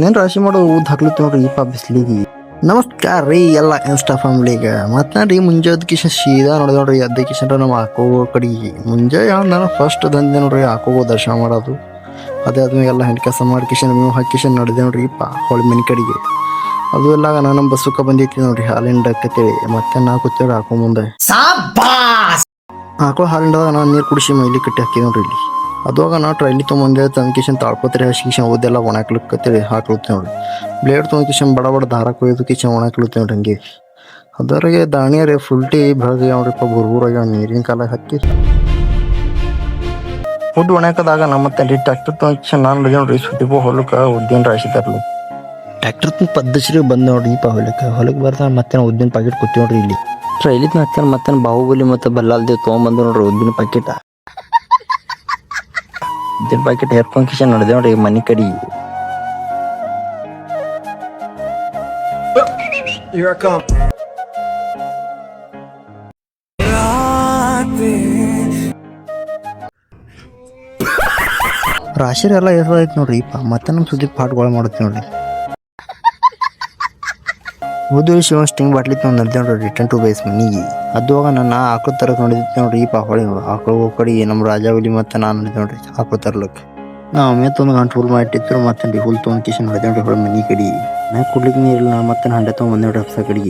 నేను ರಾಶಿ ಮಾಡೋ ಊದ್ ಹಾಕ್ಲಿತ್ತು ನೋಡ್ರಿ ಈ ಬಿಸ್ಲಿಗೆ. ನಮಸ್ಕಾರ ರೀ ಎಲ್ಲ ಇನ್ಸ್ಟಾ ಫ್ಯಾಮಿಲಿಗೆ. ಮತ್ತೆ ರೀ ಮುಂಜಾದ ಕಿಶನ್ ಸೀದಾ ನೋಡ್ರಿ ಅದ್ದ ಕಿಶನ್ ನಮ್ಮ ಹಾಕೋಗೋ ಕಡೆಗೆ ಮುಂಜಾ ನಾನು ಫಸ್ಟ್ ದಂಧೆ ನೋಡ್ರಿ ಹಾಕೋಗೋ ದರ್ಶನ ಮಾಡೋದು. ಅದೇ ಆದ್ಮೇಲೆ ಎಲ್ಲ ಹೆಣ್ಣು ಕೆಲಸ ಮಾಡಿ ಕಿಶನ್ ನೀವು ಹಾಕಿ ಕಿಶನ್ ನಡೆದೆ ನೋಡ್ರಿ ಹೊಳೆ ಮನೆ ಕಡೆಗೆ. ಅದು ಎಲ್ಲ ನಮ್ಮ ಬಸ್ಸುಕ್ಕ ಬಂದೈತಿ ನೋಡ್ರಿ ಹಾಲಿಂದ ಕತ್ತೇಳಿ ಮತ್ತೆ ನಾ ಕೂತೇವ್ರಿ ಹಾಕೋ ಮುಂದೆ ಹಾಕೋ ಹಾಲಿಂದಾಗ ನಾನು ನೀರು ಕುಡಿಸಿ ಮೈಲಿ ಕಟ್ಟಿ ಹಾಕಿ ನೋಡ್ರಿ ಇಲ್ಲಿ. ಅದುವಾಗ ನಾ ಟ್ರೈಲಿ ತೊಗೊಂಬಂದೆ ತಂದ್ಕಿಶನ್ ತಾಳ್ಪತ್ರೆ ಹಸಿ ಕಿಶನ್ ಓದೆಲ್ಲ ಒಣಾಕ್ಲಿಕ್ಕತ್ತೇಳಿ ಹಾಕ್ಲುತ್ತೆ ನೋಡ್ರಿ. ಬ್ಲೇಡ್ ತೊಗೊಂಡ್ ಕಿಶನ್ ಬಡ ಬಡ ದಾರ ಕೊಯ್ದು ಕಿಶನ್ ಒಣಾಕ್ಲುತ್ತೆ ನೋಡ್ರಿ ಹಂಗೆ. ಅದರಾಗೆ ದಾಣಿಯರೇ ಫುಲ್ಟಿ ಬೆಳೆದು ಅವ್ರಿಪ್ಪ ಬುರ್ಬುರಾಗ ನೀರಿನ ಕಾಲ ಹತ್ತಿ ಉದ್ದು ಒಣಾಕದಾಗ ನಮ್ಮ ಮತ್ತೆ ಅಲ್ಲಿ ಟ್ರ್ಯಾಕ್ಟರ್ ತೊಗೊಂಡ್ ಕಿಶನ್ ನಾನು ನಡೆದ ನೋಡ್ರಿ ಸುದ್ದಿಗೂ ಹೊಲಕ್ಕೆ ಉದ್ದಿನ ರಾಶಿ ತರಲು. ಟ್ರ್ಯಾಕ್ಟರ್ ಪದ್ದಶ್ರೀ ಬಂದ್ ನೋಡ್ರಿ ಹೊಲಕ್ಕೆ ಬರ್ತಾನೆ ಮತ್ತೆ ಉದ್ದಿನ ಪ್ಯಾಕೆಟ್ ಕೂತಿ ನೋಡ್ರಿ ಇಲ್ಲಿ. ಟ್ರೈಲಿತ್ ಹಾಕ್ತಾನೆ ಮತ್ತೆ ಬಾಹುಬಲಿ ಮತ್ತೆ ಬಲ್ಲಾಲ್ದೇವ್ ತೊಗೊಂಬಂದು ನೋಡ್ರಿ ಉದ್ದಿನ ಪ್ಯಾಕೆಟ್. ಉದ್ದಿನ ಪ್ಯಾಕೆಟ್ ಹೇರ್ಕೊಂಡ್ ಕಿಶನ್ ನಡೆದೆ ನೋಡ್ರಿ ಮನೆ ಕಡೆ. ರಾಶಿ ಎಲ್ಲ ಎಸೈತ್ ನೋಡ್ರಿ ಮತ್ತೆ ನಮ್ಮ ಸುದ್ದಿ ಪಾಟ್ಗಳು ಮಾಡುತ್ತೆ ನೋಡ್ರಿ. ಓದು ಶಿವ ಸ್ಟಿಂಗ್ ಬಾಟ್ಲಿ ತೊಗೊಂಡು ನಡೆದ ನೋಡ್ರಿ ರಿಟರ್ನ್ ಟು ಬೇಸ್ ಮನಿಗೆ. ಅದುವಾಗ ನನ್ನ ಆಕಳು ತರಕ್ ನೋಡಿದ್ದೆ ನೋಡ್ರಿ ಹೊಳೆ ಆಕಳು ಕಡೆ ನಮ್ಮ ರಾಜಾವಲಿ ಮತ್ತೆ ನಾನು ನಡೆದ ನೋಡ್ರಿ ಆಕಳು ತರ್ಲಕ್ಕೆ. ನಾವು ಮೇತ್ ಒಂದು ಗಂಟೆ ಹುಲ್ ಮಾಡಿಟ್ಟಿದ್ರು ಮತ್ತೆ ಹುಲ್ ತೊಗೊಂಡ್ ಕಿಶನ್ ನಡೆದ ನೋಡ್ರಿ ಹೊಳೆ ಮನಿ ಕಡೆ. ನಾ ಕುಡ್ಲಿಕ್ಕೆ ನೀರಿಲ್ಲ ಮತ್ತೆ ಹಂಡೆ ತೊಗೊಂಡ್ ಬಂದೆ ನೋಡ್ರಿ ಹಬ್ಸ ಕಡೆಗೆ.